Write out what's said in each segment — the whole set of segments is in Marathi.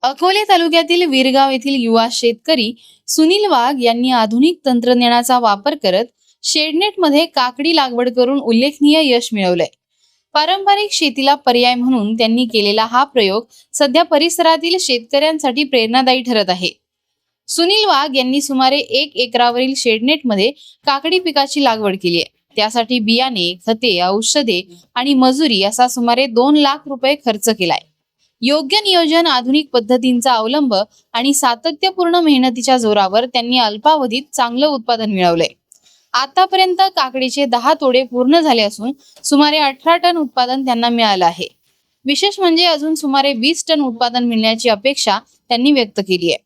अकोले तालुक्यातील विरगाव येथील युवा शेतकरी सुनील वाघ यांनी आधुनिक तंत्रज्ञानाचा वापर करत शेडनेट मध्ये काकडी लागवड करून उल्लेखनीय यश मिळवलंय। पारंपरिक शेतीला पर्याय म्हणून त्यांनी केलेला हा प्रयोग सध्या परिसरातील शेतकऱ्यांसाठी प्रेरणादायी ठरत आहे। सुनील वाघ यांनी सुमारे 1 एकरावरील शेडनेट मध्ये काकडी पिकाची लागवड केली आहे। त्यासाठी बियाणे, खते, औषधे आणि मजुरी असा सुमारे 2 लाख रुपये खर्च केलाय। योग्य नियोजन, आधुनिक पद्धतींचा अवलंब आणि सातत्यपूर्ण मेहनतीच्या जोरावर त्यांनी अल्पावधीत चांगलं उत्पादन मिळवलंय। आतापर्यंत काकडीचे 10 तोडे पूर्ण झाले असून सुमारे 18 टन उत्पादन त्यांना मिळालं आहे। विशेष म्हणजे अजून सुमारे 20 टन उत्पादन मिळण्याची अपेक्षा त्यांनी व्यक्त केली आहे।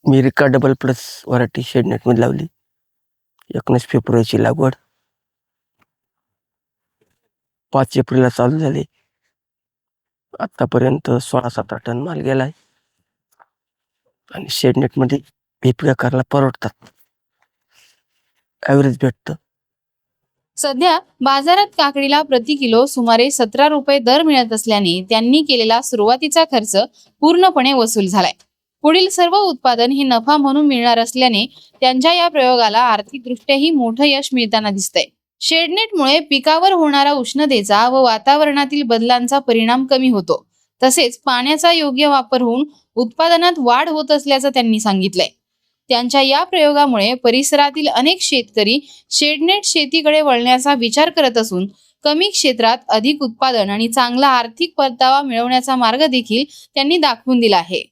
मी रिका डबल प्लस व्हरायटी शेडनेट मध्ये लावली। 19 फेब्रुवारीची लागवड, 5 एप्रिलला चालू झाली। आतापर्यंत 16-17 टन माल गेलाय आणि शेडनेट मध्ये हे प्रकारला परवडतात, ॲव्हरेज भेटतं। सध्या बाजारात काकडीला प्रति किलो सुमारे 17 रुपये दर मिळत असल्याने त्यांनी केलेला सुरुवातीचा खर्च पूर्णपणे वसूल झालाय। पुढील सर्व उत्पादन हे नफा म्हणून मिळणार असल्याने त्यांच्या या प्रयोगाला आर्थिकदृष्ट्याही मोठं यश मिळताना दिसतंय। शेडनेटमुळे पिकावर होणारा उष्णतेचा व वातावरणातील बदलांचा परिणाम कमी होतो, तसेच पाण्याचा योग्य वापर होऊन उत्पादनात वाढ होत असल्याचं त्यांनी सांगितलंय। त्यांच्या या प्रयोगामुळे परिसरातील अनेक शेतकरी शेडनेट शेतीकडे वळण्याचा विचार करत असून कमी क्षेत्रात अधिक उत्पादन आणि चांगला आर्थिक परतावा मिळवण्याचा मार्ग देखील त्यांनी दाखवून दिला आहे।